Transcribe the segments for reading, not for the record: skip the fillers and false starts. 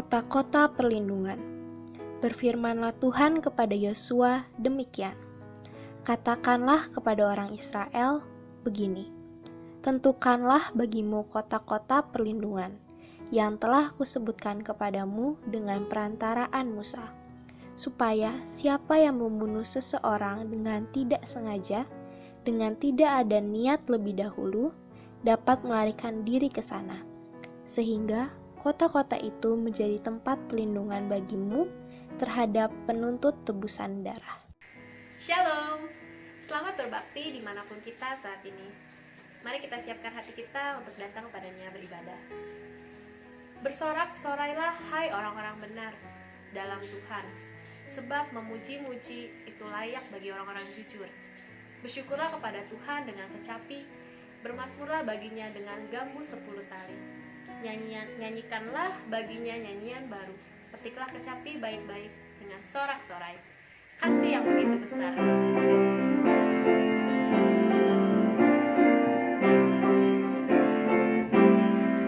kota-kota perlindungan. Berfirmanlah Tuhan kepada Yosua demikian. Katakanlah kepada orang Israel begini, tentukanlah bagimu kota-kota perlindungan yang telah kusebutkan kepadamu dengan perantaraan Musa, supaya siapa yang membunuh seseorang dengan tidak sengaja, dengan tidak ada niat lebih dahulu, dapat melarikan diri ke sana, sehingga kota-kota itu menjadi tempat pelindungan bagimu terhadap penuntut tebusan darah. Shalom, selamat berbakti dimanapun kita saat ini. Mari kita siapkan hati kita untuk datang kepadanya beribadah. Bersorak-sorailah hai orang-orang benar dalam Tuhan, sebab memuji-muji itu layak bagi orang-orang jujur. Bersyukurlah kepada Tuhan dengan kecapi, bermazmurlah baginya dengan gambu 10 tali. Nyanyikanlah baginya nyanyian baru, petiklah kecapi baik-baik dengan sorak-sorai. Kasih yang begitu besar.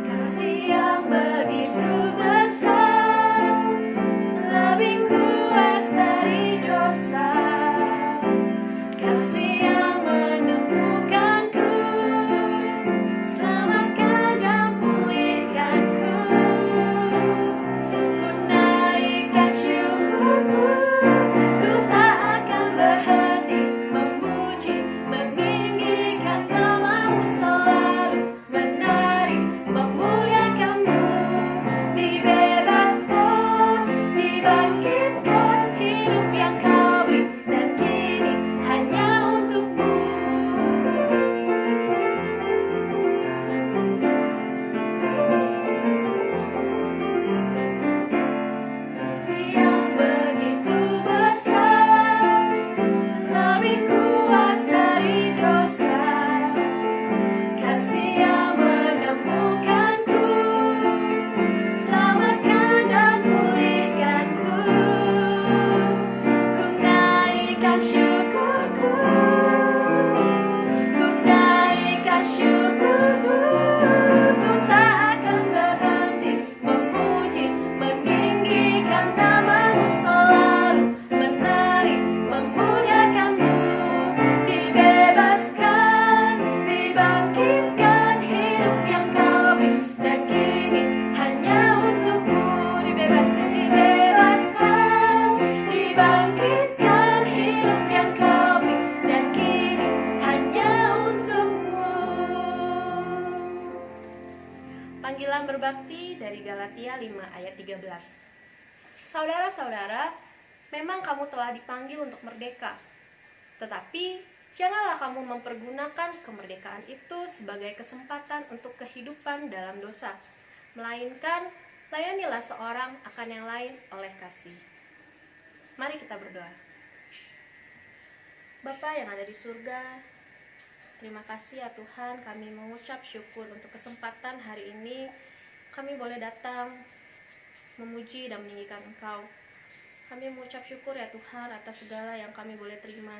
Kasih yang begitu besar, lebih kuat dari dosa. Kasih yang menemukanku, selamatkan dan pulihkanku. Ku naikkan syukurku, ku tak akan berhenti memuji, meninggikan namamu selalu, menari, memuliakanmu. Dibebaskan, dibangkitkan, hidup yang kau beri, dan kini hanya untukmu. Kasih yang begitu besar, lebih kuat dari dosa. Kasih yang menemukanku, selamatkan dan pulihkanku. Ku naikkan syukurku, ku naikkan syukurku. Ku tak akan berhenti memuji, meninggikan namamu selalu, menari, memuliakanmu. Dibebaskan, dibangkitkan, hidup yang kau beri, dan kini hanya untukmu. Dibebaskan, dibangkitkan, hidup yang kau beri, dan kini hanya untukmu. Panggilan berbakti dari Galatia 5 ayat 13. Saudara-saudara, memang kamu telah dipanggil untuk merdeka. Tetapi janganlah kamu mempergunakan kemerdekaan itu sebagai kesempatan untuk kehidupan dalam dosa, melainkan layanilah seorang akan yang lain oleh kasih. Mari kita berdoa. Bapa yang ada di surga, terima kasih ya Tuhan, kami mengucap syukur untuk kesempatan hari ini kami boleh datang memuji dan meninggikan Engkau. Kami mengucap syukur ya Tuhan atas segala yang kami boleh terima.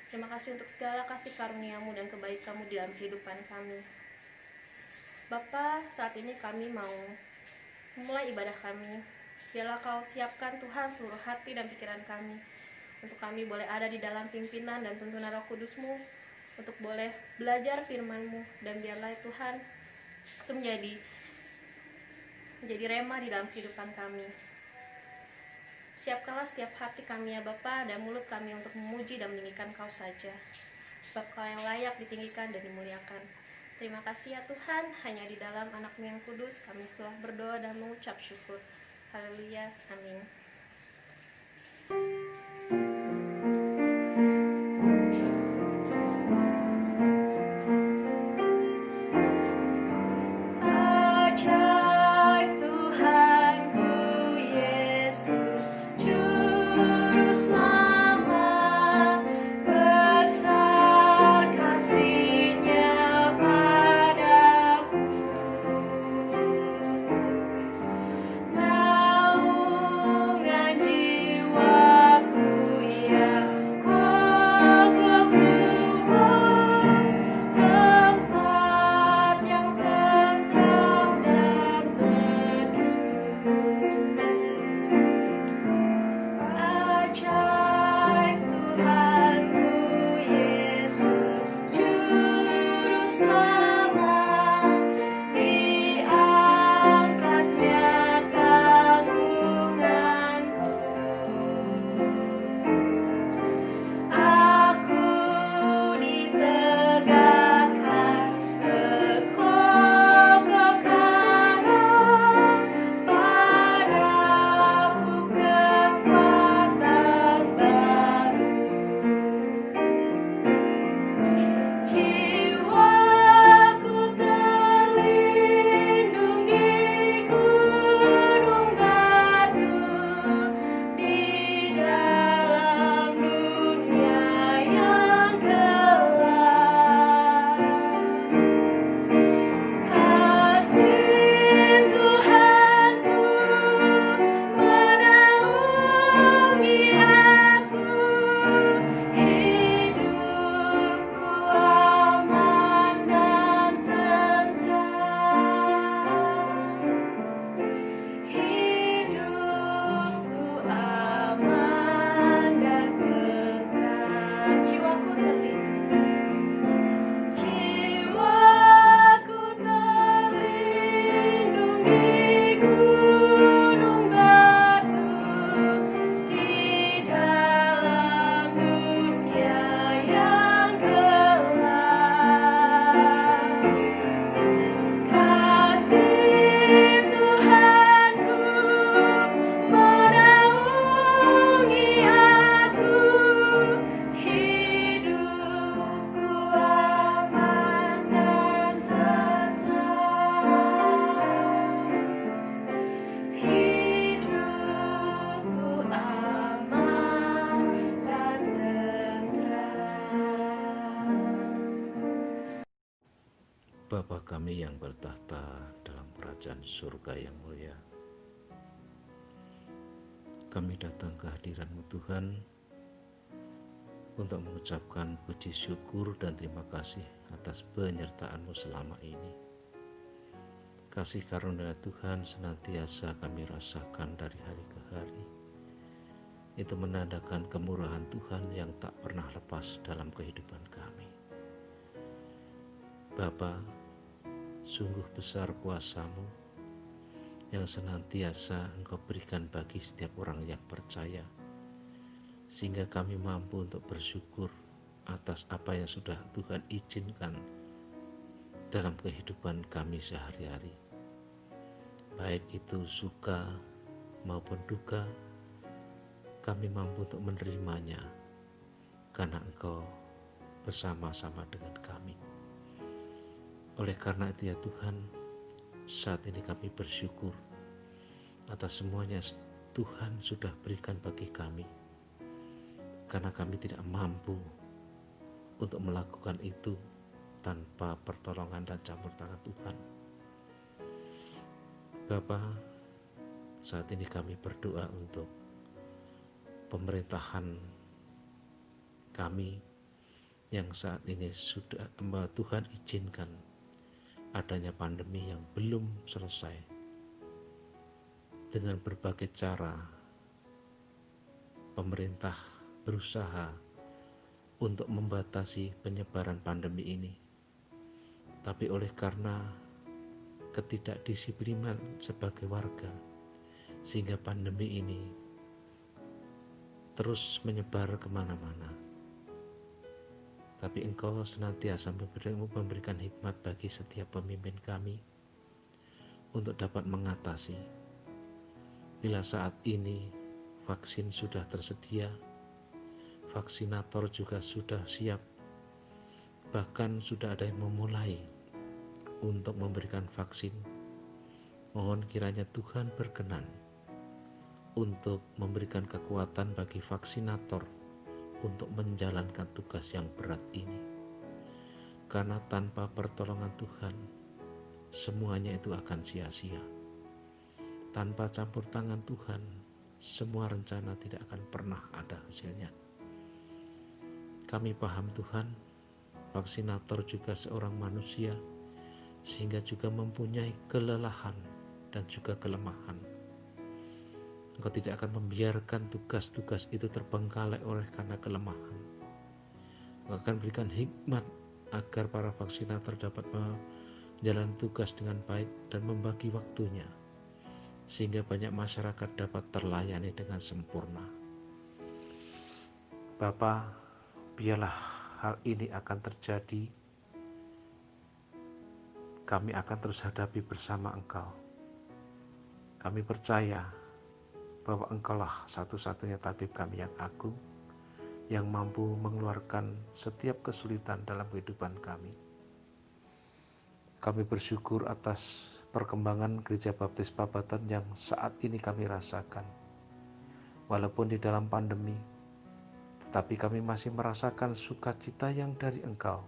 Terima kasih untuk segala kasih karunia-Mu dan kebaikan-Mu di dalam kehidupan kami. Bapa, saat ini kami mau memulai ibadah kami. Biarlah Kau siapkan Tuhan seluruh hati dan pikiran kami, untuk kami boleh ada di dalam pimpinan dan tuntunan Roh Kudus-Mu, untuk boleh belajar firman-Mu, dan biarlah Tuhan itu menjadi rema di dalam kehidupan kami. Siapkanlah setiap hati kami ya Bapa, dan mulut kami untuk memuji dan meninggikan Kau saja, sebab Kau yang layak ditinggikan dan dimuliakan. Terima kasih ya Tuhan, hanya di dalam anak-Mu yang kudus kami telah berdoa dan mengucap syukur. Haleluya, amin. Ajaib Tuhanku Yesus, Juru Selamat, besar kasih-Nya padaku. Naungan jiwa Bapa kami yang bertahta dalam kerajaan surga yang mulia, kami datang ke hadirat-Mu Tuhan untuk mengucapkan puji syukur dan terima kasih atas penyertaan-Mu selama ini. Kasih karunia Tuhan senantiasa kami rasakan dari hari ke hari. Itu menandakan kemurahan Tuhan yang tak pernah lepas dalam kehidupan kami. Bapa, sungguh besar kuasa-Mu yang senantiasa Engkau berikan bagi setiap orang yang percaya, sehingga kami mampu untuk bersyukur atas apa yang sudah Tuhan izinkan dalam kehidupan kami sehari-hari. Baik itu suka maupun duka, kami mampu untuk menerimanya karena Engkau bersama-sama dengan kami. Oleh karena itu ya Tuhan, saat ini kami bersyukur atas semuanya Tuhan sudah berikan bagi kami, karena kami tidak mampu untuk melakukan itu tanpa pertolongan dan campur tangan Tuhan. Bapa, saat ini kami berdoa untuk pemerintahan kami yang saat ini sudah Tuhan izinkan adanya pandemi yang belum selesai. Dengan berbagai cara pemerintah berusaha untuk membatasi penyebaran pandemi ini, tapi oleh karena ketidakdisiplinan sebagai warga, sehingga pandemi ini terus menyebar kemana-mana. Tapi Engkau senantiasa memberikan hikmat bagi setiap pemimpin kami untuk dapat mengatasi. Bila saat ini vaksin sudah tersedia, vaksinator juga sudah siap, bahkan sudah ada yang memulai untuk memberikan vaksin. Mohon kiranya Tuhan berkenan untuk memberikan kekuatan bagi vaksinator untuk menjalankan tugas yang berat ini, karena tanpa pertolongan Tuhan semuanya itu akan sia-sia. Tanpa campur tangan Tuhan, semua rencana tidak akan pernah ada hasilnya. Kami paham Tuhan, vaksinator juga seorang manusia, sehingga juga mempunyai kelelahan dan juga kelemahan. Engkau tidak akan membiarkan tugas-tugas itu terbengkalai oleh karena kelemahan. Engkau akan berikan hikmat agar para vaksinator dapat menjalani tugas dengan baik dan membagi waktunya, sehingga banyak masyarakat dapat terlayani dengan sempurna. Bapa, biarlah hal ini akan terjadi. Kami akan terus hadapi bersama Engkau. Kami percaya bahwa Engkaulah satu-satunya tabib kami yang agung, yang mampu mengeluarkan setiap kesulitan dalam kehidupan kami. Kami bersyukur atas perkembangan Gereja Baptis Babatan yang saat ini kami rasakan. Walaupun di dalam pandemi, tetapi kami masih merasakan sukacita yang dari Engkau.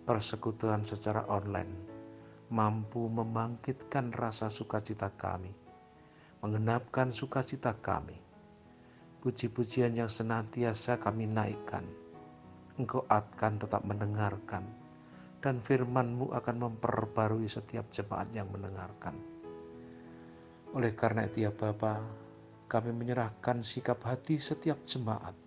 Persekutuan secara online mampu membangkitkan rasa sukacita kami, menggenapkan sukacita kami. Puji-pujian yang senantiasa kami naikkan, Engkau akan tetap mendengarkan, dan firman-Mu akan memperbarui setiap jemaat yang mendengarkan. Oleh karena itu ya Bapa, kami menyerahkan sikap hati setiap jemaat,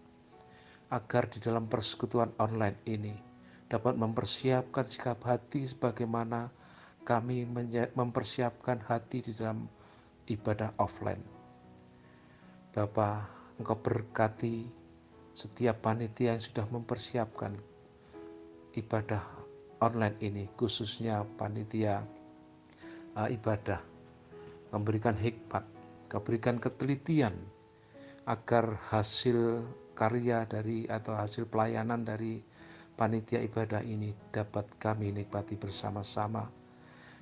agar di dalam persekutuan online ini dapat mempersiapkan sikap hati sebagaimana kami mempersiapkan hati di dalam ibadah offline. Bapa, Engkau berkati setiap panitia yang sudah mempersiapkan ibadah online ini, khususnya panitia ibadah. Memberikan hikmat, memberikan ketelitian agar hasil karya dari atau hasil pelayanan dari panitia ibadah ini dapat kami nikmati bersama-sama,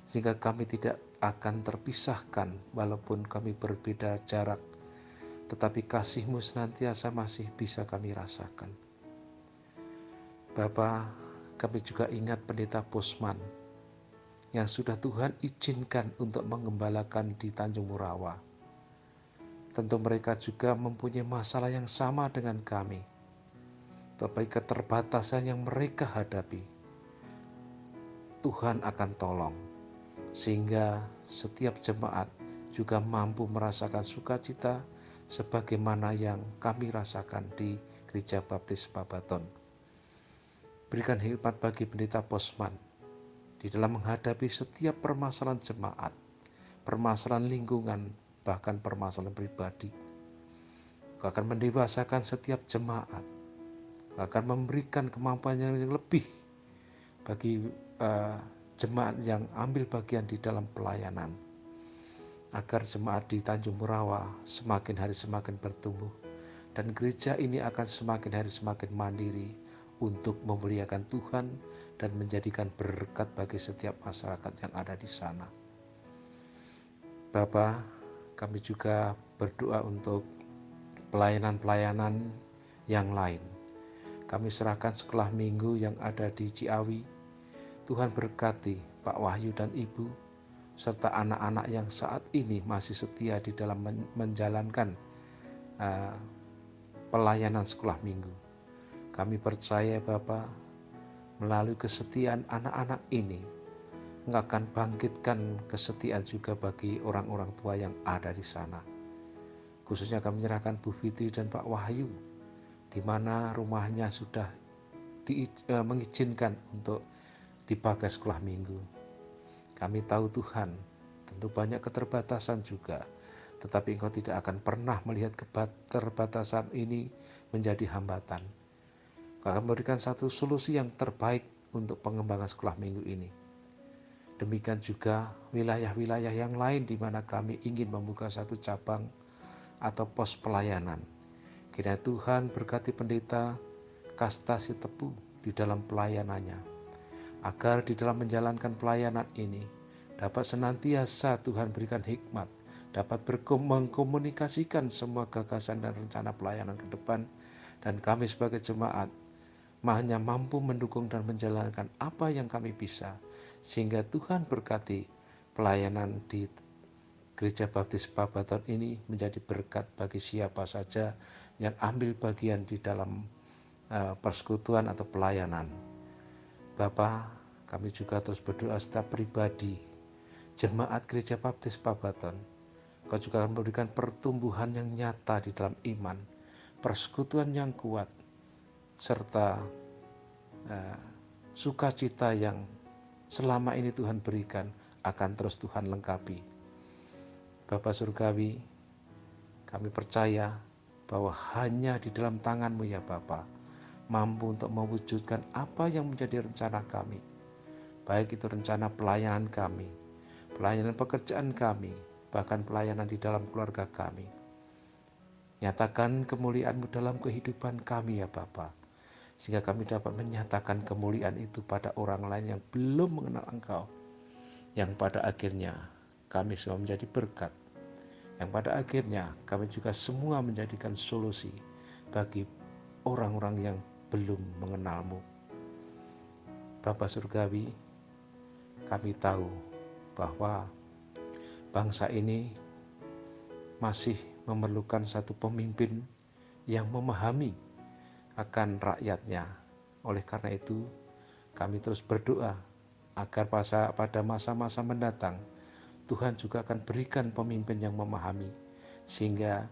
sehingga kami tidak akan terpisahkan walaupun kami berbeda jarak, tetapi kasih-Mu senantiasa masih bisa kami rasakan. Bapa, kami juga ingat Pendeta Posman yang sudah Tuhan izinkan untuk mengembalakan di Tanjung Murawa. Tentu mereka juga mempunyai masalah yang sama dengan kami, tetapi keterbatasan yang mereka hadapi, Tuhan akan tolong, sehingga setiap jemaat juga mampu merasakan sukacita sebagaimana yang kami rasakan di Gereja Baptis Babaton. Berikan hikmat bagi Pendeta Posman di dalam menghadapi setiap permasalahan jemaat, permasalahan lingkungan, bahkan permasalahan pribadi. Kau akan mendewasakan setiap jemaat, Kau akan memberikan kemampuan yang lebih bagi jemaat yang ambil bagian di dalam pelayanan, agar jemaat di Tanjung Murawa semakin hari semakin bertumbuh, dan gereja ini akan semakin hari semakin mandiri untuk memuliakan Tuhan dan menjadikan berkat bagi setiap masyarakat yang ada di sana. Bapa, kami juga berdoa untuk pelayanan-pelayanan yang lain. Kami serahkan sekolah minggu yang ada di Ciawi. Tuhan berkati Pak Wahyu dan Ibu, serta anak-anak yang saat ini masih setia di dalam menjalankan pelayanan sekolah minggu. Kami percaya Bapa, melalui kesetiaan anak-anak ini, Engkau akan bangkitkan kesetiaan juga bagi orang-orang tua yang ada di sana. Khususnya kami menyerahkan Bu Fitri dan Pak Wahyu, di mana rumahnya sudah mengizinkan untuk dipakai sekolah minggu. Kami tahu Tuhan, tentu banyak keterbatasan juga, tetapi Engkau tidak akan pernah melihat keterbatasan ini menjadi hambatan. Engkau akan memberikan satu solusi yang terbaik untuk pengembangan sekolah minggu ini. Demikian juga wilayah-wilayah yang lain di mana kami ingin membuka satu cabang atau pos pelayanan. Kiranya Tuhan berkati pendeta Kasta Sitepu di dalam pelayanannya, agar di dalam menjalankan pelayanan ini dapat senantiasa Tuhan berikan hikmat, dapat mengkomunikasikan semua gagasan dan rencana pelayanan ke depan, dan kami sebagai jemaat hanya mampu mendukung dan menjalankan apa yang kami bisa, sehingga Tuhan berkati pelayanan di Gereja Baptis Babaton ini menjadi berkat bagi siapa saja yang ambil bagian di dalam persekutuan atau pelayanan. Bapa, kami juga terus berdoa setiap pribadi jemaat Gereja Baptis Babaton. Kau juga akan memberikan pertumbuhan yang nyata di dalam iman, persekutuan yang kuat, serta sukacita yang selama ini Tuhan berikan akan terus Tuhan lengkapi. Bapa Surgawi, kami percaya bahwa hanya di dalam tangan-Mu ya Bapa, mampu untuk mewujudkan apa yang menjadi rencana kami, baik itu rencana pelayanan kami, pelayanan pekerjaan kami, bahkan pelayanan di dalam keluarga kami. Nyatakan kemuliaan-Mu dalam kehidupan kami ya Bapa, sehingga kami dapat menyatakan kemuliaan itu pada orang lain yang belum mengenal Engkau, yang pada akhirnya kami semua menjadi berkat, yang pada akhirnya kami juga semua menjadikan solusi bagi orang-orang yang belum mengenal-Mu. Bapa Surgawi, kami tahu bahwa bangsa ini masih memerlukan satu pemimpin yang memahami akan rakyatnya. Oleh karena itu, kami terus berdoa agar pada masa-masa mendatang, Tuhan juga akan berikan pemimpin yang memahami, sehingga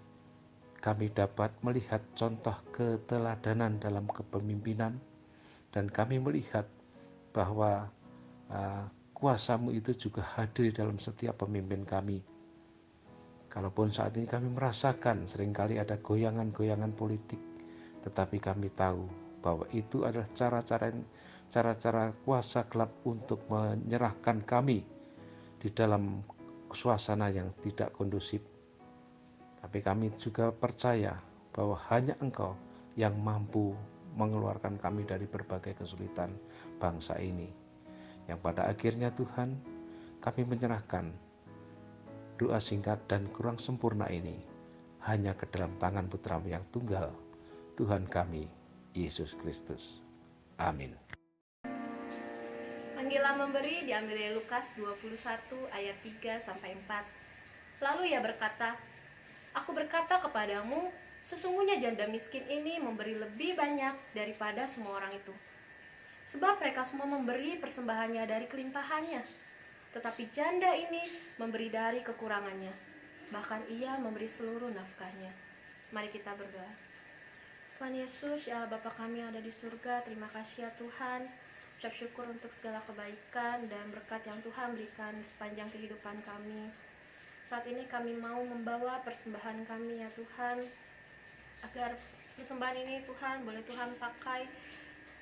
kami dapat melihat contoh keteladanan dalam kepemimpinan, dan kami melihat bahwa kuasa-Mu itu juga hadir dalam setiap pemimpin kami. Kalaupun saat ini kami merasakan seringkali ada goyangan-goyangan politik, tetapi kami tahu bahwa itu adalah cara-cara kuasa gelap untuk menyerahkan kami di dalam suasana yang tidak kondusif. Tapi kami juga percaya bahwa hanya Engkau yang mampu mengeluarkan kami dari berbagai kesulitan bangsa ini. Yang pada akhirnya Tuhan, kami menyerahkan doa singkat dan kurang sempurna ini hanya ke dalam tangan Putra-Mu yang tunggal, Tuhan kami, Yesus Kristus. Amin. Tenggilah memberi diambil dari Lukas 21 ayat 3 sampai 4. Lalu ia berkata, "Aku berkata kepadamu, sesungguhnya janda miskin ini memberi lebih banyak daripada semua orang itu. Sebab mereka semua memberi persembahannya dari kelimpahannya, tetapi janda ini memberi dari kekurangannya. Bahkan ia memberi seluruh nafkahnya." Mari kita berdoa. Tuhan Yesus, ya Allah Bapa kami yang ada di surga, terima kasih ya Tuhan. Ucap syukur untuk segala kebaikan dan berkat yang Tuhan berikan di sepanjang kehidupan kami. Saat ini kami mau membawa persembahan kami ya Tuhan, agar persembahan ini Tuhan boleh Tuhan pakai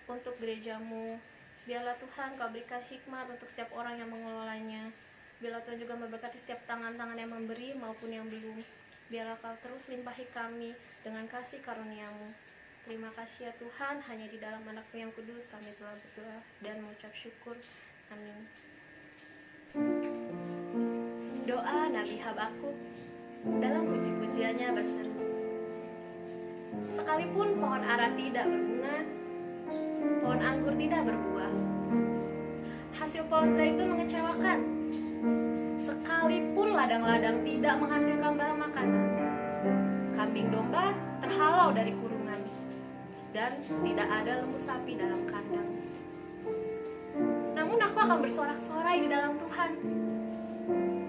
untuk gereja-Mu. Biarlah Tuhan Kau berikan hikmat untuk setiap orang yang mengelolanya. Biarlah Tuhan juga memberkati setiap tangan-tangan yang memberi maupun yang belum. Biarlah Kau terus limpahi kami dengan kasih karunia-Mu. Terima kasih ya Tuhan, hanya di dalam anak-Mu yang kudus kami telah berdoa dan mengucap syukur. Amin. Doa Nabi Habakuk dalam puji-pujiannya berseru, "Sekalipun pohon ara tidak berbunga, pohon anggur tidak berbuah, hasil pohon zaitun mengecewakan, sekalipun ladang-ladang tidak menghasilkan bahan makanan, kambing domba terhalau dari kurungan, dan tidak ada lembu sapi dalam kandang. Namun aku akan bersorak-sorai di dalam Tuhan,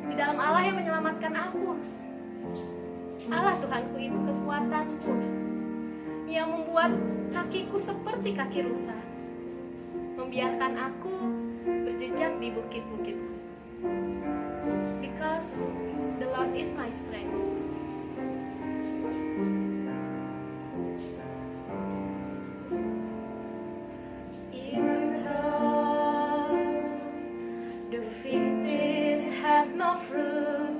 di dalam Allah yang menyelamatkan aku. Allah Tuhanku itu kekuatanku, yang membuat kakiku seperti kaki rusa, membiarkan aku berjejak di bukit-bukitku. Because the Lord is my strength." Even though the fig trees have no fruit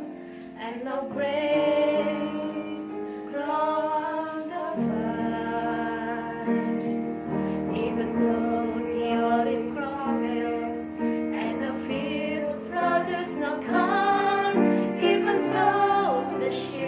and no grapes grow on the vines, even though the olive crop fails and the fields produce no corn, even though the sheep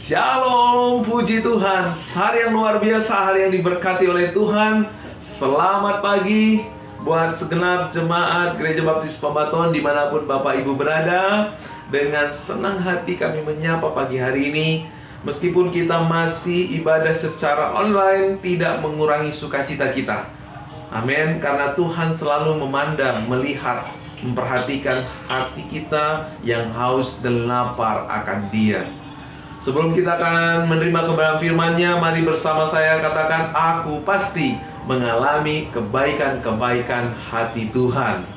Shalom, puji Tuhan. Hari yang luar biasa, hari yang diberkati oleh Tuhan. Selamat pagi buat segenap jemaat Gereja Baptis Pembaton dimanapun Bapak Ibu berada. Dengan senang hati kami menyapa pagi hari ini. Meskipun kita masih ibadah secara online, tidak mengurangi sukacita kita. Amin. Karena Tuhan selalu memandang, melihat, memperhatikan hati kita yang haus dan lapar akan Dia. Sebelum kita akan menerima kebenaran firman-Nya, mari bersama saya katakan, aku pasti mengalami kebaikan-kebaikan hati Tuhan.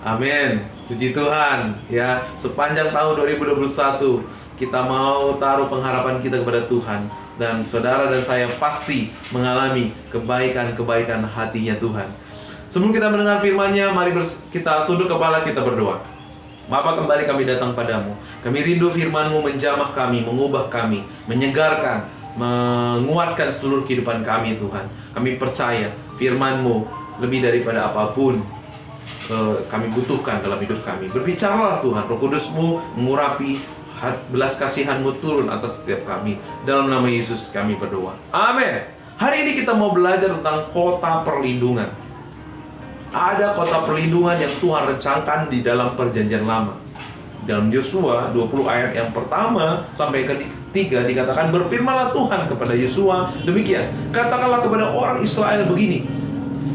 Amin. Puji Tuhan. Ya, sepanjang tahun 2021 kita mau taruh pengharapan kita kepada Tuhan, dan saudara dan saya pasti mengalami kebaikan-kebaikan hatinya Tuhan. Sebelum kita mendengar firman-Nya, mari kita tunduk kepala, kita berdoa. Bapa, kembali kami datang padamu. Kami rindu firman-Mu menjamah kami, mengubah kami, menyegarkan, menguatkan seluruh kehidupan kami Tuhan. Kami percaya firman-Mu lebih daripada apapun kami butuhkan dalam hidup kami. Berbicaralah Tuhan, Roh Kudus-Mu mengurapi, belas kasihan-Mu turun atas setiap kami. Dalam nama Yesus kami berdoa. Amin. Hari ini kita mau belajar tentang kota perlindungan. Ada kota perlindungan yang Tuhan rencanakan di dalam perjanjian lama. Dalam Yosua 20 ayat yang pertama sampai ketiga dikatakan, berfirmanlah Tuhan kepada Yosua demikian, katakanlah kepada orang Israel begini,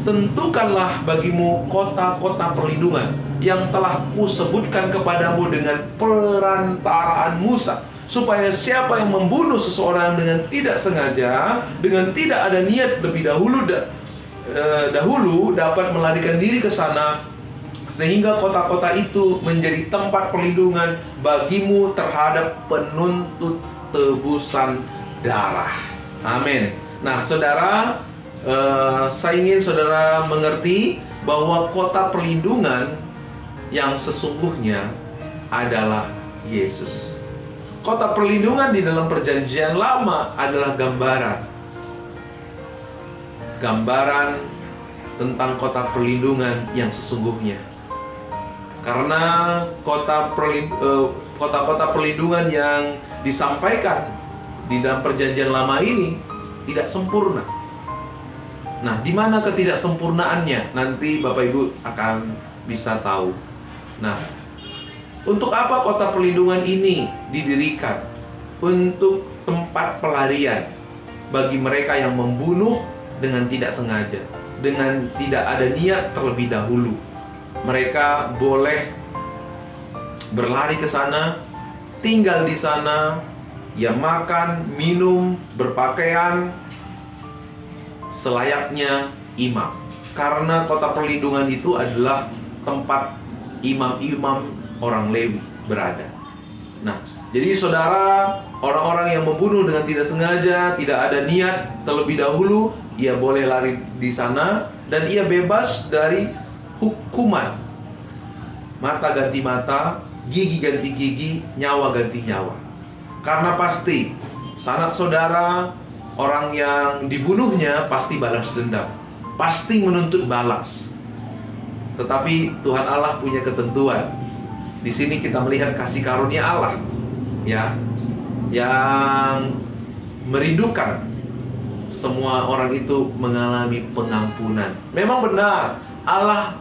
tentukanlah bagimu kota-kota perlindungan yang telah kusebutkan kepadamu dengan perantaraan Musa, supaya siapa yang membunuh seseorang dengan tidak sengaja, dengan tidak ada niat lebih dahulu dapat melarikan diri ke sana, sehingga kota-kota itu menjadi tempat perlindungan bagimu terhadap penuntut tebusan darah. Amin. Nah, saudara, saya ingin saudara mengerti bahwa kota perlindungan yang sesungguhnya adalah Yesus. Kota perlindungan di dalam perjanjian lama adalah gambaran tentang kota perlindungan yang sesungguhnya. Karena kota-kota perlindungan yang disampaikan di dalam perjanjian lama ini tidak sempurna. Nah, di mana ketidaksempurnaannya? Nanti Bapak Ibu akan bisa tahu. Nah, untuk apa kota perlindungan ini didirikan? Untuk tempat pelarian bagi mereka yang membunuh dengan tidak sengaja, dengan tidak ada niat terlebih dahulu. Mereka boleh berlari ke sana, tinggal di sana, ya makan, minum, berpakaian selayaknya imam. Karena kota perlindungan itu adalah tempat imam-imam orang Lewi berada. Nah, jadi saudara, orang-orang yang membunuh dengan tidak sengaja, tidak ada niat terlebih dahulu, ia boleh lari di sana dan ia bebas dari hukuman. Mata ganti mata, gigi ganti gigi, nyawa ganti nyawa. Karena pasti sanak saudara, orang yang dibunuhnya pasti balas dendam, pasti menuntut balas. Tetapi Tuhan Allah punya ketentuan. Di sini kita melihat kasih karunia Allah, ya, yang merindukan semua orang itu mengalami pengampunan. Memang benar, Allah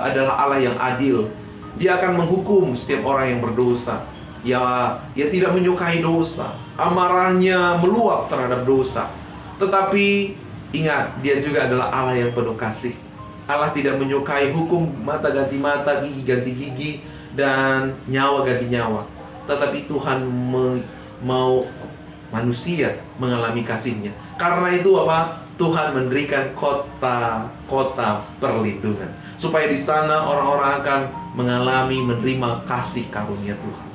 adalah Allah yang adil. Dia akan menghukum setiap orang yang berdosa. Ia tidak menyukai dosa. Amarahnya meluap terhadap dosa. Tetapi ingat, Dia juga adalah Allah yang penuh kasih. Allah tidak menyukai hukum mata ganti mata, gigi ganti gigi, dan nyawa ganti nyawa. Tetapi Tuhan mau manusia mengalami kasih-Nya. Karena itu apa? Tuhan mendirikan kota-kota perlindungan, supaya di sana orang-orang akan mengalami, menerima kasih karunia Tuhan.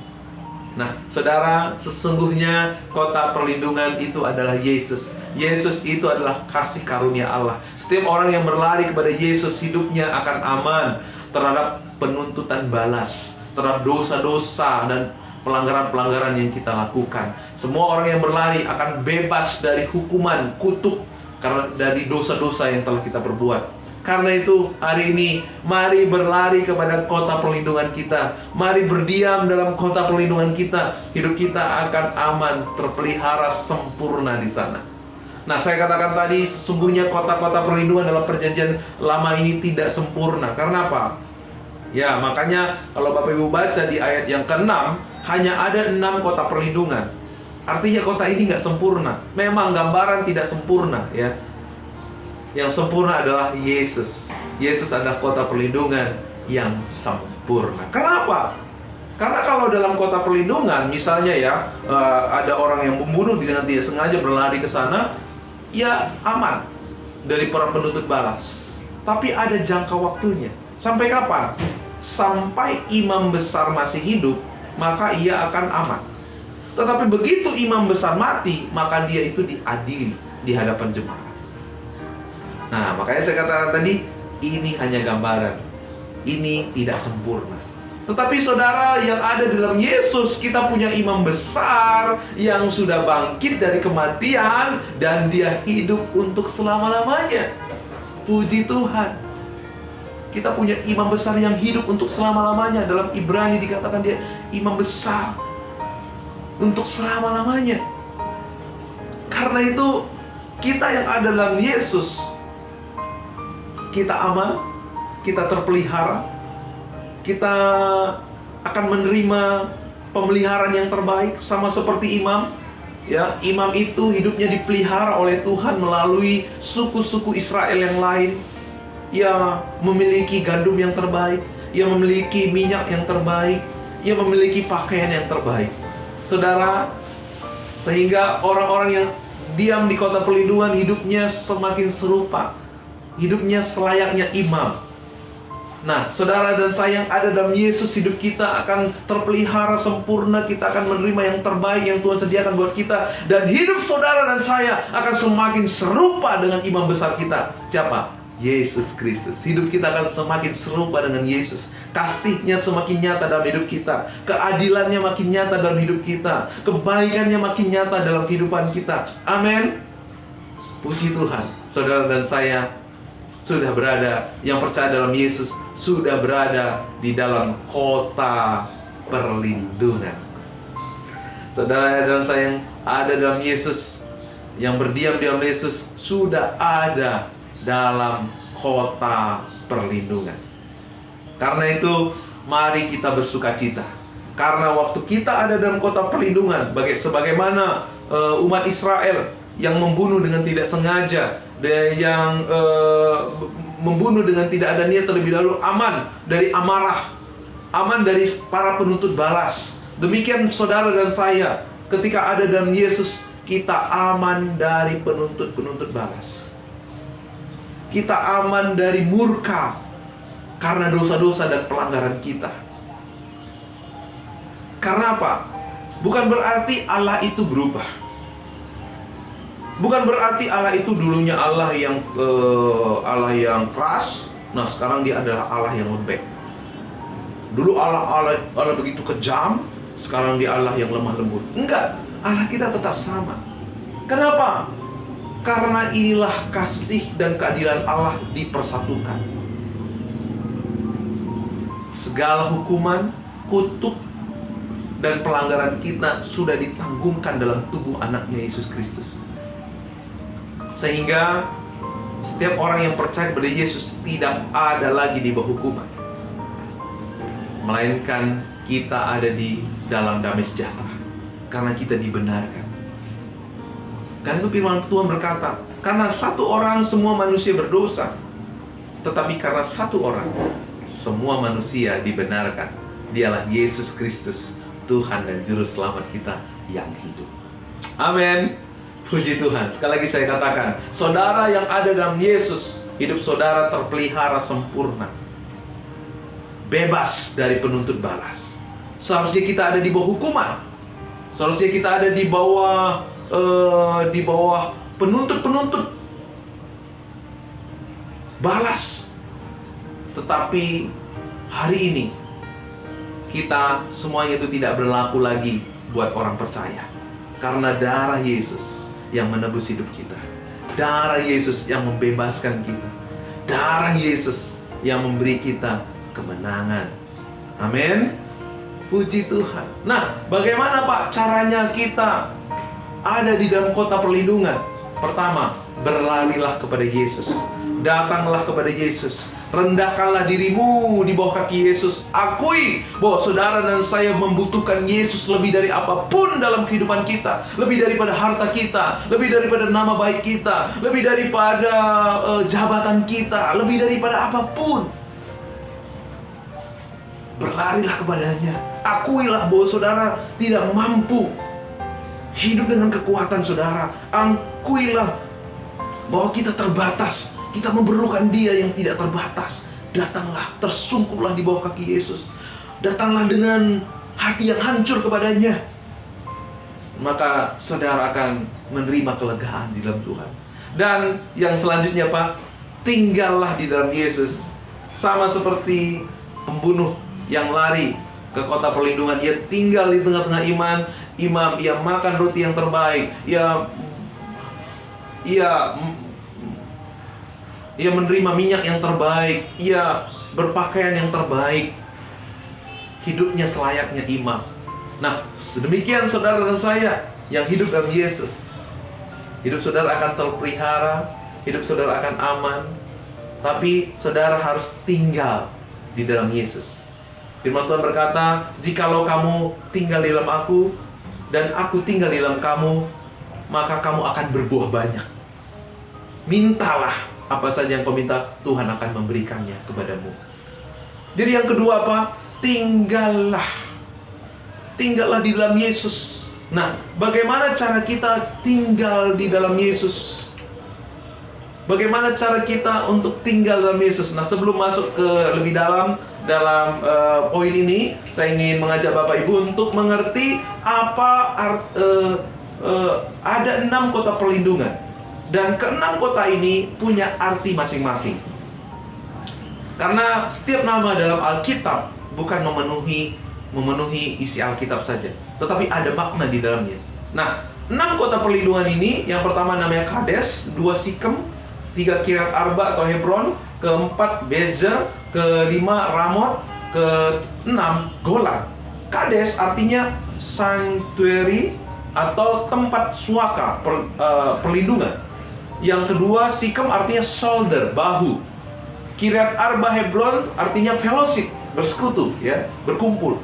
Nah, saudara, sesungguhnya kota perlindungan itu adalah Yesus. Yesus itu adalah kasih karunia Allah. Setiap orang yang berlari kepada Yesus, hidupnya akan aman terhadap penuntutan balas, terhadap dosa-dosa dan pelanggaran-pelanggaran yang kita lakukan. Semua orang yang berlari akan bebas dari hukuman, kutuk, karena dari dosa-dosa yang telah kita perbuat. Karena itu hari ini mari berlari kepada kota perlindungan kita. Mari berdiam dalam kota perlindungan kita. Hidup kita akan aman, terpelihara sempurna di sana. Nah, saya katakan tadi, sesungguhnya kota-kota perlindungan dalam perjanjian lama ini tidak sempurna. Karena apa? Ya, makanya kalau Bapak Ibu baca di ayat yang ke-6, hanya ada 6 kota perlindungan. Artinya kota ini nggak sempurna. Memang gambaran tidak sempurna, ya. Yang sempurna adalah Yesus. Yesus adalah kota perlindungan yang sempurna. Kenapa? Karena kalau dalam kota perlindungan, misalnya ya, ada orang yang membunuh dengan tidak sengaja berlari ke sana, ya aman dari para penuntut balas. Tapi ada jangka waktunya. Sampai kapan? Sampai imam besar masih hidup, maka ia akan aman. Tetapi begitu imam besar mati, maka dia itu diadili di hadapan jemaat. Nah, makanya saya katakan tadi, ini hanya gambaran. Ini tidak sempurna. Tetapi saudara, yang ada dalam Yesus, kita punya imam besar yang sudah bangkit dari kematian, dan dia hidup untuk selama-lamanya. Puji Tuhan. Kita punya imam besar yang hidup untuk selama-lamanya. Dalam Ibrani dikatakan dia imam besar untuk selama-lamanya. Karena itu, kita yang ada dalam Yesus, kita aman, kita terpelihara, kita akan menerima pemeliharaan yang terbaik, sama seperti imam. Ya, imam itu hidupnya dipelihara oleh Tuhan melalui suku-suku Israel yang lain. Ia memiliki gandum yang terbaik, ia memiliki minyak yang terbaik, ia memiliki pakaian yang terbaik. Saudara, sehingga orang-orang yang diam di kota perlindungan hidupnya semakin serupa, hidupnya selayaknya imam. Nah, saudara dan saya yang ada dalam Yesus, hidup kita akan terpelihara sempurna. Kita akan menerima yang terbaik yang Tuhan sediakan buat kita. Dan hidup saudara dan saya akan semakin serupa dengan imam besar kita. Siapa? Yesus Kristus. Hidup kita akan semakin serupa dengan Yesus. Kasihnya semakin nyata dalam hidup kita. Keadilannya makin nyata dalam hidup kita. Kebaikannya makin nyata dalam kehidupan kita. Amin. Puji Tuhan. Saudara dan saya sudah berada, yang percaya dalam Yesus, sudah berada di dalam kota perlindungan. Saudara dan saya yang ada dalam Yesus, yang berdiam di dalam Yesus, sudah ada dalam kota perlindungan. Karena itu, mari kita bersuka cita. Karena waktu kita ada dalam kota perlindungan, sebagaimana umat Israel yang membunuh dengan tidak sengaja, dan yang membunuh dengan tidak ada niat terlebih dahulu, aman dari amarah, aman dari para penuntut balas. Demikian saudara dan saya, ketika ada dalam Yesus, kita aman dari penuntut balas. Kita aman dari murka karena dosa-dosa dan pelanggaran kita. Karena apa? Bukan berarti Allah itu berubah. Bukan berarti Allah itu dulunya Allah yang keras. Nah, sekarang dia adalah Allah yang lembek. Dulu Allah begitu kejam, sekarang dia Allah yang lemah lembut. Enggak, Allah kita tetap sama. Kenapa? Karena inilah kasih dan keadilan Allah dipersatukan. Segala hukuman, kutuk, dan pelanggaran kita sudah ditanggungkan dalam tubuh anaknya Yesus Kristus. Sehingga setiap orang yang percaya kepada Yesus tidak ada lagi di bawah hukuman, melainkan kita ada di dalam damai sejahtera karena kita dibenarkan. Karena itu firman Tuhan berkata, karena satu orang semua manusia berdosa, tetapi karena satu orang semua manusia dibenarkan. Dialah Yesus Kristus, Tuhan dan Juru Selamat kita yang hidup. Amin. Puji Tuhan. Sekali lagi saya katakan, saudara yang ada dalam Yesus, hidup saudara terpelihara sempurna, bebas dari penuntut balas. Seharusnya kita ada di bawah hukuman. Seharusnya kita ada di bawah penuntut balas. Tetapi hari ini kita semuanya itu tidak berlaku lagi buat orang percaya. Karena darah Yesus yang menebus hidup kita. Darah Yesus yang membebaskan kita. darah Yesus yang memberi kita kemenangan. Amin. Puji Tuhan. Nah, bagaimana Pak caranya kita ada di dalam kota perlindungan? Pertama, berlarilah kepada Yesus. Datanglah kepada Yesus. Rendahkanlah dirimu di bawah kaki Yesus. Akui bahwa saudara dan saya membutuhkan Yesus lebih dari apapun dalam kehidupan kita. Lebih daripada harta kita, lebih daripada nama baik kita, lebih daripada jabatan kita, lebih daripada apapun. Berlarilah kepadanya. Akuilah bahwa saudara tidak mampu hidup dengan kekuatan saudara. Akuilah bahwa kita terbatas. Kita memerlukan Dia yang tidak terbatas. Datanglah, tersungkuplah di bawah kaki Yesus. Datanglah dengan hati yang hancur kepadanya. Maka saudara akan menerima kelegaan di dalam Tuhan. Dan yang selanjutnya Pak, tinggallah di dalam Yesus. Sama seperti pembunuh yang lari ke kota perlindungan. Ia tinggal di tengah-tengah imam. Ia makan roti yang terbaik. Ia menerima minyak yang terbaik. Ia berpakaian yang terbaik. Hidupnya selayaknya imam. Nah, sedemikian saudara dan saya yang hidup dalam Yesus. Hidup saudara akan terpelihara. Hidup saudara akan aman. Tapi saudara harus tinggal di dalam Yesus. Firman Tuhan berkata, jikalau kamu tinggal di dalam aku dan aku tinggal di dalam kamu, maka kamu akan berbuah banyak. Mintalah apa saja yang kau minta, Tuhan akan memberikannya kepadamu. Jadi yang kedua apa? Tinggallah di dalam Yesus. Nah, bagaimana cara kita tinggal di dalam Yesus? Bagaimana cara kita untuk tinggal dalam Yesus? Nah, sebelum masuk ke lebih dalam poin ini, saya ingin mengajak Bapak Ibu untuk mengerti ada 6 kota perlindungan. Dan ke-6 kota ini punya arti masing-masing. Karena setiap nama dalam Alkitab bukan memenuhi isi Alkitab saja, tetapi ada makna di dalamnya. Nah, 6 kota perlindungan ini, yang pertama namanya Kades, 2 Sikem, 3 Kiryat Arba atau Hebron, ke-4 Bezer, ke-5 Ramot, ke-6 Golan. Kades artinya sanctuary atau tempat suaka, perlindungan. Yang kedua, Sikem artinya shoulder, bahu. Kiryat Arba Hebron artinya fellowship, bersekutu, ya, berkumpul.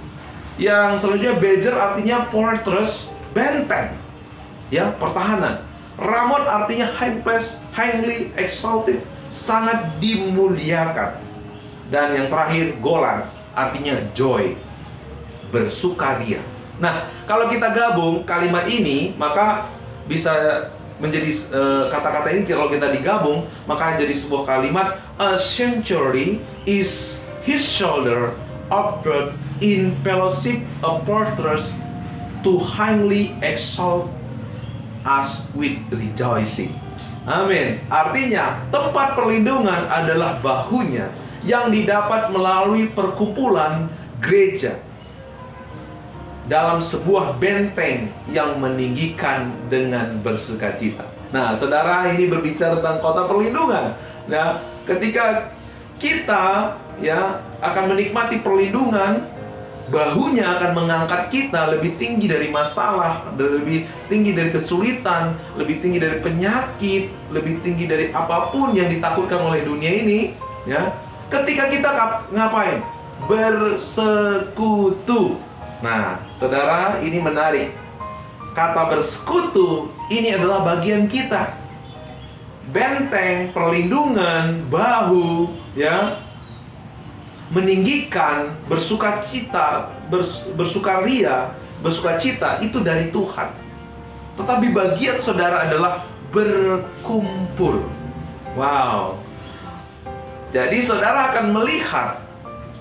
Yang selanjutnya Bezer artinya fortress, benteng, ya, pertahanan. Ramot artinya high place, highly exalted, sangat dimuliakan. Dan yang terakhir Golan artinya joy, bersukaria. Nah, kalau kita gabung kalimat ini, maka bisa menjadi kata-kata ini kalau kita digabung, maka jadi sebuah kalimat. A sanctuary is his shoulder upward in fellowship, a fortress to highly exalt us with rejoicing. Amin. Artinya, tempat perlindungan adalah bahunya yang didapat melalui perkumpulan gereja dalam sebuah benteng yang meninggikan dengan bersukacita. Nah, saudara, ini berbicara tentang kota perlindungan. Nah, ketika kita akan menikmati perlindungan, bahunya akan mengangkat kita lebih tinggi dari masalah, lebih tinggi dari kesulitan, lebih tinggi dari penyakit, lebih tinggi dari apapun yang ditakutkan oleh dunia ini. Ya, ketika kita ngapain? Bersekutu. Nah, saudara, ini menarik. Kata bersekutu ini adalah bagian kita. Benteng, perlindungan, bahu, ya, meninggikan, bersukacita, bersukaria, bersukacita itu dari Tuhan. Tetapi bagian saudara adalah berkumpul. Wow. Jadi saudara akan melihat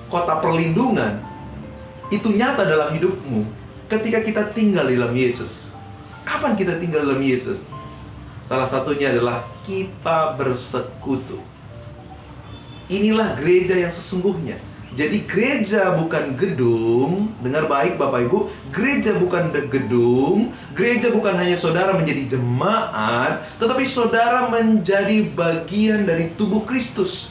kota perlindungan itu nyata dalam hidupmu ketika kita tinggal di dalam Yesus. Kapan kita tinggal dalam Yesus? Salah satunya adalah kita bersekutu. Inilah gereja yang sesungguhnya. Jadi gereja bukan gedung. Dengar baik Bapak Ibu, gereja bukan gedung. Gereja bukan hanya saudara menjadi jemaat, tetapi saudara menjadi bagian dari tubuh Kristus,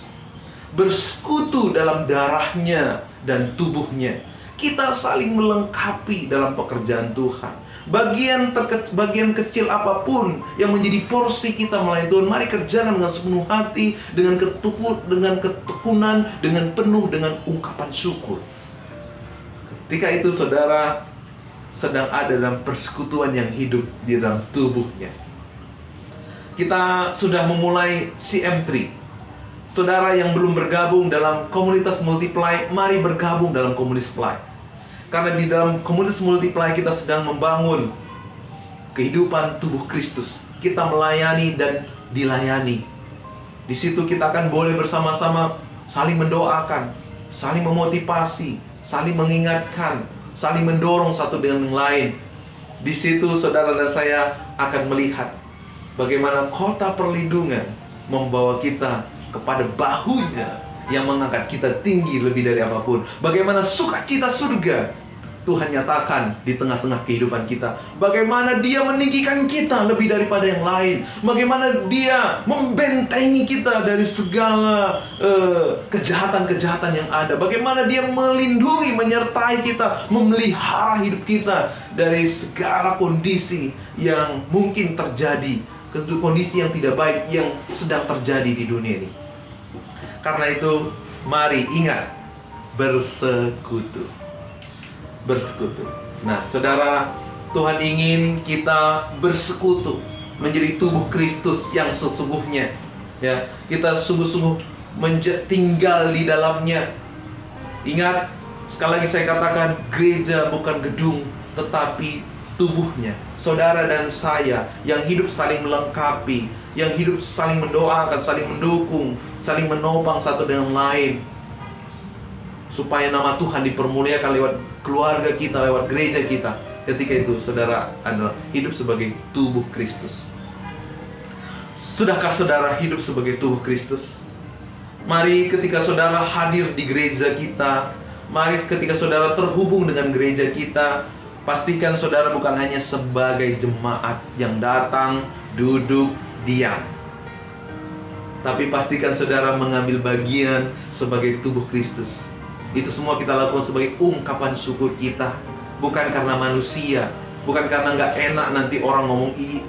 bersekutu dalam darahnya dan tubuhnya. Kita saling melengkapi dalam pekerjaan Tuhan. Bagian kecil apapun yang menjadi porsi kita melayani Tuhan, mari kerjakan dengan sepenuh hati, dengan ketekunan, dengan penuh dengan ungkapan syukur. Ketika itu saudara sedang ada dalam persekutuan yang hidup di dalam tubuhnya. Kita sudah memulai CM3. Saudara yang belum bergabung dalam komunitas Multiply, mari bergabung dalam komunitas Multiply. Karena di dalam komunitas Multiply kita sedang membangun kehidupan tubuh Kristus. Kita melayani dan dilayani. Di situ kita akan boleh bersama-sama saling mendoakan, saling memotivasi, saling mengingatkan, saling mendorong satu dengan yang lain. Di situ saudara dan saya akan melihat bagaimana kota perlindungan membawa kita kepada bahunya yang mengangkat kita tinggi lebih dari apapun. Bagaimana sukacita surga Tuhan nyatakan di tengah-tengah kehidupan kita. Bagaimana Dia meninggikan kita lebih daripada yang lain. Bagaimana Dia membentengi kita dari segala kejahatan-kejahatan yang ada. Bagaimana Dia melindungi, menyertai kita, memelihara hidup kita dari segala kondisi yang mungkin terjadi, kondisi yang tidak baik yang sedang terjadi di dunia ini. Karena itu, mari ingat, bersekutu. Nah, saudara, Tuhan ingin kita bersekutu menjadi tubuh Kristus yang sesungguhnya. Ya, kita sungguh-sungguh tinggal di dalamnya. Ingat, sekali lagi saya katakan, gereja bukan gedung, tetapi tubuhnya. Saudara dan saya yang hidup saling melengkapi, yang hidup saling mendoakan, saling mendukung, saling menopang satu dengan lain, supaya nama Tuhan dipermuliakan lewat keluarga kita, lewat gereja kita. Ketika itu saudara adalah hidup sebagai tubuh Kristus. Sudahkah saudara hidup sebagai tubuh Kristus? Mari ketika saudara hadir di gereja kita, mari ketika saudara terhubung dengan gereja kita, pastikan saudara bukan hanya sebagai jemaat yang datang, duduk, diam, tapi pastikan saudara mengambil bagian sebagai tubuh Kristus. Itu semua kita lakukan sebagai ungkapan syukur kita, bukan karena manusia, bukan karena nggak enak nanti orang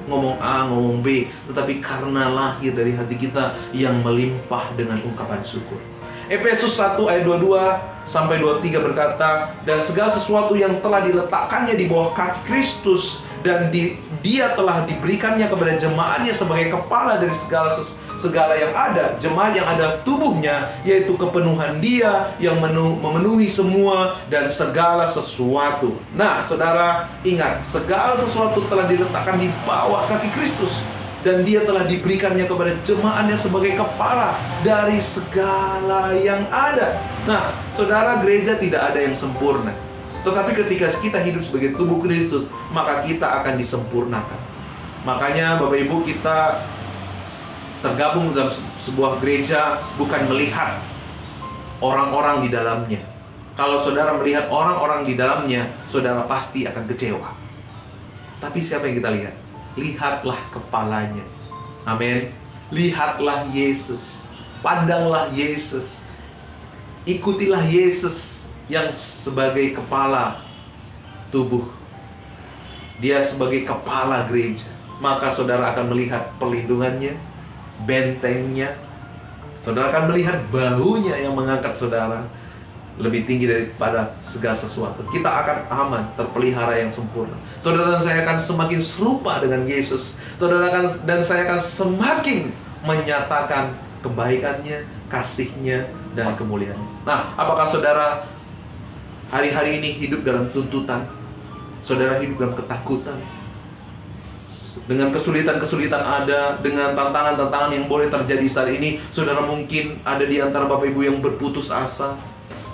ngomong A, ngomong B, tetapi karena lahir dari hati kita yang melimpah dengan ungkapan syukur. Efesus 1 ayat 22 sampai 23 berkata, dan segala sesuatu yang telah diletakkannya di bawah kaki Kristus, dan Dia telah diberikannya kepada jemaatnya sebagai kepala dari segala yang ada. Jemaat yang ada tubuhnya, yaitu kepenuhan Dia yang memenuhi semua dan segala sesuatu. Nah, saudara ingat, segala sesuatu telah diletakkan di bawah kaki Kristus, dan Dia telah diberikannya kepada jemaatnya sebagai kepala dari segala yang ada. Nah, saudara, gereja tidak ada yang sempurna, tetapi ketika kita hidup sebagai tubuh Kristus, maka kita akan disempurnakan. Makanya Bapak Ibu, kita tergabung dalam sebuah gereja bukan melihat orang-orang di dalamnya. Kalau saudara melihat orang-orang di dalamnya, saudara pasti akan kecewa. Tapi siapa yang kita lihat? Lihatlah kepalanya. Amin. Lihatlah Yesus. Pandanglah Yesus. Ikutilah Yesus yang sebagai kepala tubuh. Dia sebagai kepala gereja. Maka saudara akan melihat perlindungannya, bentengnya. Saudara akan melihat bahunya yang mengangkat saudara lebih tinggi daripada segala sesuatu. Kita akan aman, terpelihara yang sempurna. Saudara dan saya akan semakin serupa dengan Yesus. Saudara dan saya akan semakin menyatakan kebaikannya, kasihnya, dan kemuliaannya. Nah, apakah saudara hari-hari ini hidup dalam tuntutan? Saudara hidup dalam ketakutan? Dengan kesulitan-kesulitan ada, dengan tantangan-tantangan yang boleh terjadi saat ini, saudara mungkin ada di antara Bapak Ibu yang berputus asa,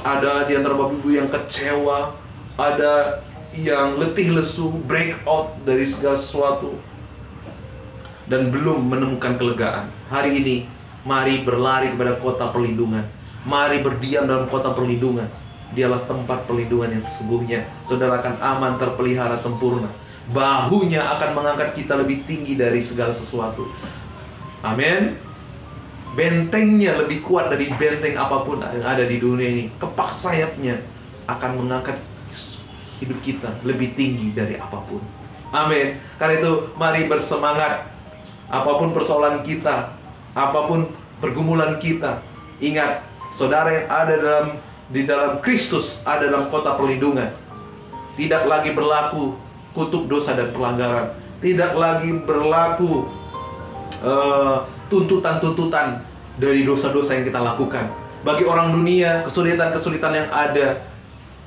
ada di antara Bapak Ibu yang kecewa, ada yang letih lesu, break out dari segala sesuatu, dan belum menemukan kelegaan. Hari ini, mari berlari kepada kota perlindungan. Mari berdiam dalam kota perlindungan. Dialah tempat perlindungan yang sesungguhnya. Saudara akan aman, terpelihara sempurna. Bahunya akan mengangkat kita lebih tinggi dari segala sesuatu. Amin. Bentengnya lebih kuat dari benteng apapun yang ada di dunia ini. Kepak sayapnya akan mengangkat hidup kita lebih tinggi dari apapun. Amin. Karena itu mari bersemangat. Apapun persoalan kita, apapun pergumulan kita, ingat, saudara yang ada di dalam Kristus ada dalam kota perlindungan. Tidak lagi berlaku kutuk dosa dan pelanggaran. Tidak lagi berlaku tuntutan-tuntutan dari dosa-dosa yang kita lakukan. Bagi orang dunia, kesulitan-kesulitan yang ada,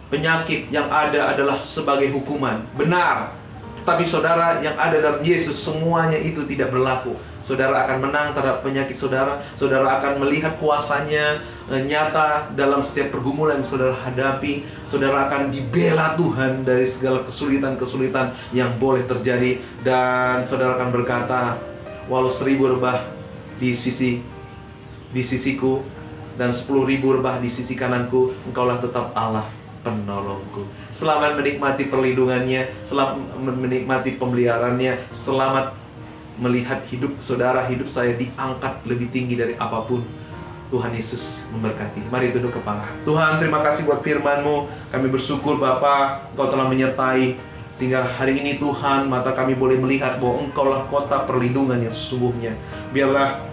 penyakit yang ada adalah sebagai hukuman. Benar. Tapi saudara yang ada dalam Yesus, semuanya itu tidak berlaku. Saudara akan menang terhadap penyakit saudara. Saudara akan melihat kuasanya nyata dalam setiap pergumulan yang saudara hadapi. Saudara akan dibela Tuhan dari segala kesulitan-kesulitan yang boleh terjadi. Dan saudara akan berkata, walau 1000 lebah di sisiku dan 10.000 lebah di sisi kananku, Engkaulah tetap Allah penolongku. Selamat menikmati perlindungannya, selamat menikmati pemeliharaannya, selamat melihat hidup saudara, hidup saya diangkat lebih tinggi dari apapun. Tuhan Yesus memberkati. Mari tunduk kepala. Tuhan, terima kasih buat firman-Mu. Kami bersyukur Bapa, Engkau telah menyertai, sehingga hari ini Tuhan, mata kami boleh melihat bahwa Engkaulah kota perlindungan yang sesungguhnya. Biarlah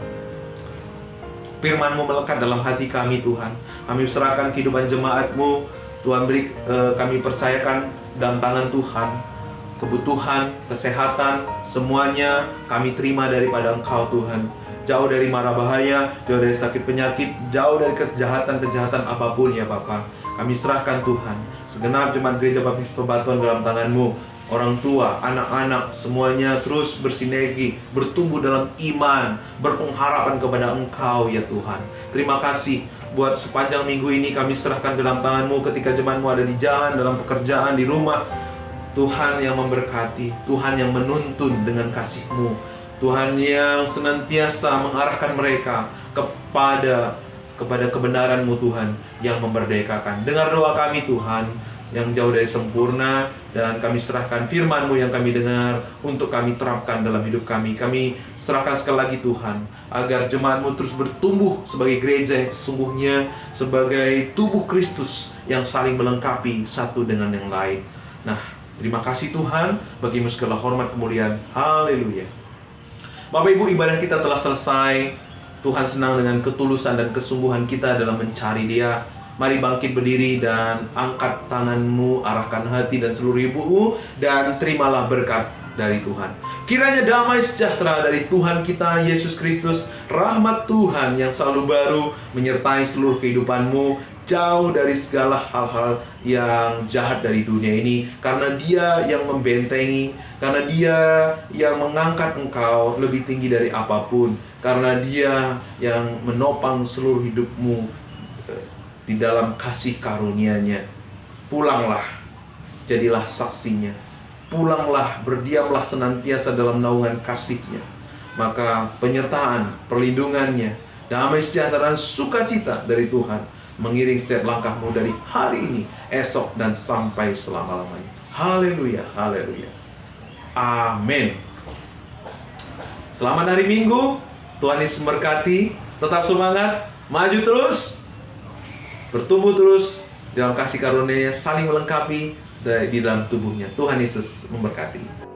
firman-Mu melekat dalam hati kami Tuhan. Kami serahkan kehidupan jemaat-Mu. Tuhan beri, kami percayakan dalam tangan Tuhan. Kebutuhan, kesehatan, semuanya kami terima daripada Engkau Tuhan. Jauh dari mara bahaya, jauh dari sakit penyakit, jauh dari kejahatan-kejahatan apapun ya Bapa. Kami serahkan Tuhan segenap jemaat Gereja Baptis Pembatuan dalam tangan-Mu. Orang tua, anak-anak, semuanya terus bersinergi, bertumbuh dalam iman, berpengharapan kepada Engkau ya Tuhan. Terima kasih buat sepanjang minggu ini kami serahkan dalam tangan-Mu ketika jemaat-Mu ada di jalan, dalam pekerjaan, di rumah. Tuhan yang memberkati, Tuhan yang menuntun dengan kasih-Mu, Tuhan yang senantiasa mengarahkan mereka kepada kebenaran-Mu Tuhan yang memerdekakan. Dengar doa kami Tuhan yang jauh dari sempurna, dan kami serahkan firman-Mu yang kami dengar untuk kami terapkan dalam hidup kami. Kami serahkan sekali lagi Tuhan, agar jemaat-Mu terus bertumbuh sebagai gereja yang sesungguhnya, sebagai tubuh Kristus yang saling melengkapi satu dengan yang lain. Nah, terima kasih Tuhan, bagimu segala hormat kemuliaan. Haleluya. Bapak Ibu, ibadah kita telah selesai. Tuhan senang dengan ketulusan dan kesungguhan kita dalam mencari Dia. Mari bangkit berdiri dan angkat tanganmu, arahkan hati dan seluruh ibumu, dan terimalah berkat dari Tuhan. Kiranya damai sejahtera dari Tuhan kita Yesus Kristus, rahmat Tuhan yang selalu baru menyertai seluruh kehidupanmu, jauh dari segala hal-hal yang jahat dari dunia ini, karena Dia yang membentengi, karena Dia yang mengangkat engkau lebih tinggi dari apapun, karena Dia yang menopang seluruh hidupmu di dalam kasih karunia-Nya. Pulanglah, jadilah saksinya. Pulanglah, berdiamlah senantiasa dalam naungan kasih-Nya. Maka penyertaan, perlindungannya, damai sejahtera dan sukacita dari Tuhan mengiring setiap langkahmu dari hari ini, esok, dan sampai selama-lamanya. Haleluya, haleluya. Amin. Selamat hari Minggu. Tuhan Yesus memberkati. Tetap semangat, maju terus, bertumbuh terus dalam kasih karunia-Nya, saling melengkapi di dalam tubuhnya. Tuhan Yesus memberkati.